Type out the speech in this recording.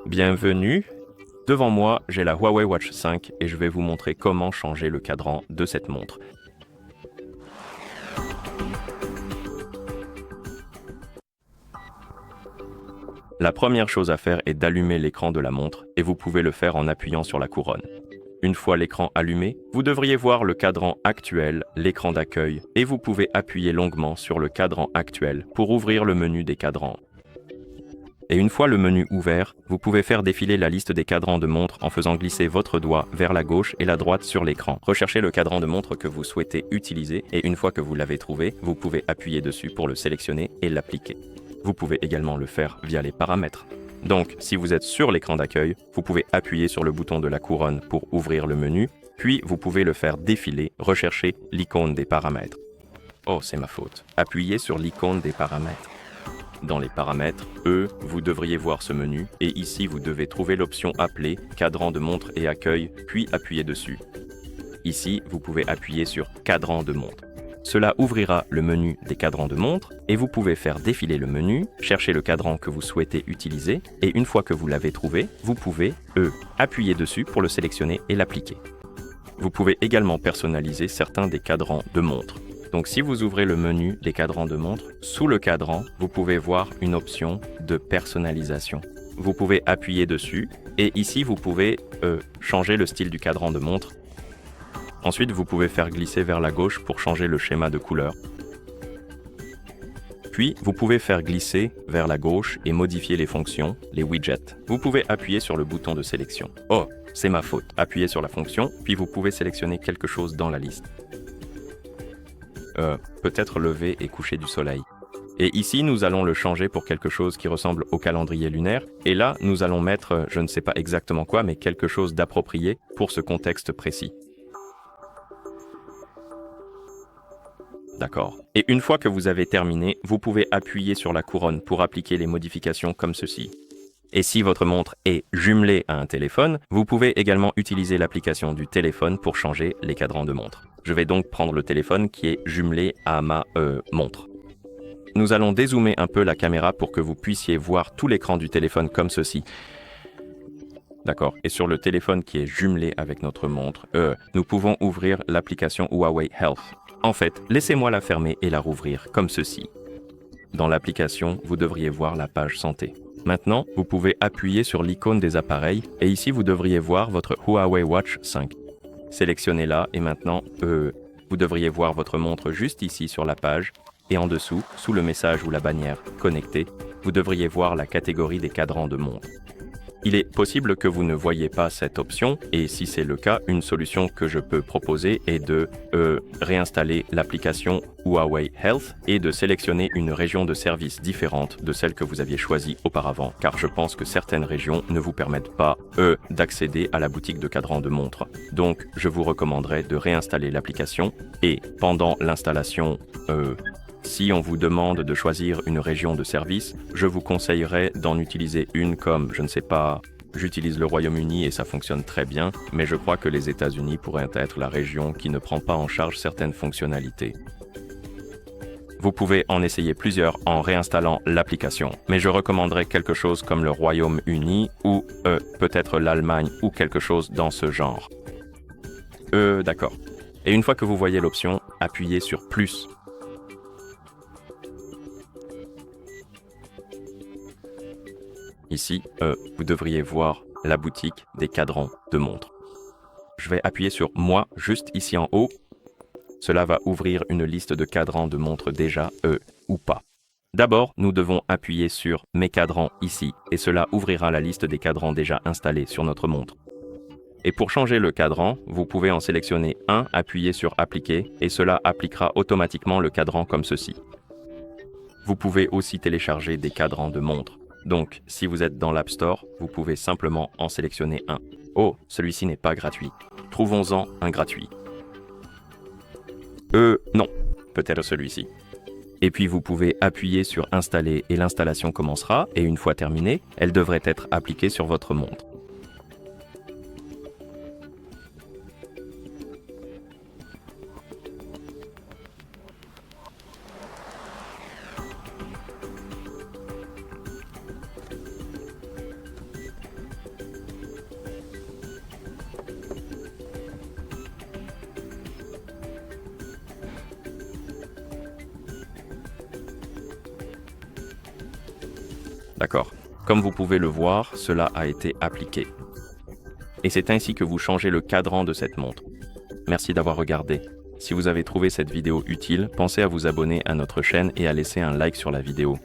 Bienvenue. Devant moi, j'ai la Huawei Watch 5 et je vais vous montrer comment changer le cadran de cette montre. La première chose à faire est d'allumer l'écran de la montre et vous pouvez le faire en appuyant sur la couronne. Une fois l'écran allumé, vous devriez voir le cadran actuel, l'écran d'accueil, et vous pouvez appuyer longuement sur le cadran actuel pour ouvrir le menu des cadrans. Et une fois le menu ouvert, vous pouvez faire défiler la liste des cadrans de montre en faisant glisser votre doigt vers la gauche et la droite sur l'écran. Recherchez le cadran de montre que vous souhaitez utiliser et une fois que vous l'avez trouvé, vous pouvez appuyer dessus pour le sélectionner et l'appliquer. Vous pouvez également le faire via les paramètres. Donc, si vous êtes sur l'écran d'accueil, vous pouvez appuyer sur le bouton de la couronne pour ouvrir le menu, puis vous pouvez le faire défiler, rechercher l'icône des paramètres. Oh, c'est ma faute. Appuyez sur l'icône des paramètres. Dans les paramètres, vous devriez voir ce menu, et ici vous devez trouver l'option appelée cadran de montre et accueil, puis appuyer dessus. Ici, vous pouvez appuyer sur cadran de montre. Cela ouvrira le menu des cadrans de montre et vous pouvez faire défiler le menu, chercher le cadran que vous souhaitez utiliser et une fois que vous l'avez trouvé, vous pouvez, appuyer dessus pour le sélectionner et l'appliquer. Vous pouvez également personnaliser certains des cadrans de montre. Donc si vous ouvrez le menu des cadrans de montre, sous le cadran, vous pouvez voir une option de personnalisation. Vous pouvez appuyer dessus et ici vous pouvez changer le style du cadran de montre. Ensuite, vous pouvez faire glisser vers la gauche pour changer le schéma de couleur. Puis, vous pouvez faire glisser vers la gauche et modifier les fonctions, les widgets. Vous pouvez appuyer sur le bouton de sélection. Oh, c'est ma faute. Appuyez sur la fonction, puis vous pouvez sélectionner quelque chose dans la liste. Peut-être lever et coucher du soleil. Et ici, nous allons le changer pour quelque chose qui ressemble au calendrier lunaire. Et là, nous allons mettre, je ne sais pas exactement quoi, mais quelque chose d'approprié pour ce contexte précis. D'accord. Et une fois que vous avez terminé, vous pouvez appuyer sur la couronne pour appliquer les modifications comme ceci. Et si votre montre est jumelée à un téléphone, vous pouvez également utiliser l'application du téléphone pour changer les cadrans de montre. Je vais donc prendre le téléphone qui est jumelé à ma montre. Nous allons dézoomer un peu la caméra pour que vous puissiez voir tout l'écran du téléphone comme ceci. D'accord. Et sur le téléphone qui est jumelé avec notre montre, nous pouvons ouvrir l'application Huawei Health. En fait, laissez-moi la fermer et la rouvrir, comme ceci. Dans l'application, vous devriez voir la page santé. Maintenant, vous pouvez appuyer sur l'icône des appareils et ici, vous devriez voir votre Huawei Watch 5. Sélectionnez-la et maintenant, vous devriez voir votre montre juste ici sur la page et en dessous, sous le message ou la bannière « Connecté », vous devriez voir la catégorie des cadrans de montre. Il est possible que vous ne voyez pas cette option et si c'est le cas, une solution que je peux proposer est de réinstaller l'application Huawei Health et de sélectionner une région de service différente de celle que vous aviez choisie auparavant, car je pense que certaines régions ne vous permettent pas, d'accéder à la boutique de cadrans de montre. Donc, je vous recommanderais de réinstaller l'application et pendant l'installation, si on vous demande de choisir une région de service, je vous conseillerais d'en utiliser une comme, je ne sais pas, j'utilise le Royaume-Uni et ça fonctionne très bien, mais je crois que les États-Unis pourraient être la région qui ne prend pas en charge certaines fonctionnalités. Vous pouvez en essayer plusieurs en réinstallant l'application, mais je recommanderais quelque chose comme le Royaume-Uni ou peut-être l'Allemagne ou quelque chose dans ce genre. D'accord. Et une fois que vous voyez l'option, appuyez sur plus. Ici, vous devriez voir la boutique des cadrans de montre. Je vais appuyer sur « Moi » juste ici en haut. Cela va ouvrir une liste de cadrans de montre déjà, ou pas. D'abord, nous devons appuyer sur « Mes cadrans » ici, et cela ouvrira la liste des cadrans déjà installés sur notre montre. Et pour changer le cadran, vous pouvez en sélectionner un, appuyer sur « Appliquer » et cela appliquera automatiquement le cadran comme ceci. Vous pouvez aussi télécharger des cadrans de montre. Donc, si vous êtes dans l'App Store, vous pouvez simplement en sélectionner un. Oh, celui-ci n'est pas gratuit. Trouvons-en un gratuit. Non, peut-être celui-ci. Et puis vous pouvez appuyer sur Installer et l'installation commencera, et une fois terminée, elle devrait être appliquée sur votre montre. D'accord. Comme vous pouvez le voir, cela a été appliqué. Et c'est ainsi que vous changez le cadran de cette montre. Merci d'avoir regardé. Si vous avez trouvé cette vidéo utile, pensez à vous abonner à notre chaîne et à laisser un like sur la vidéo.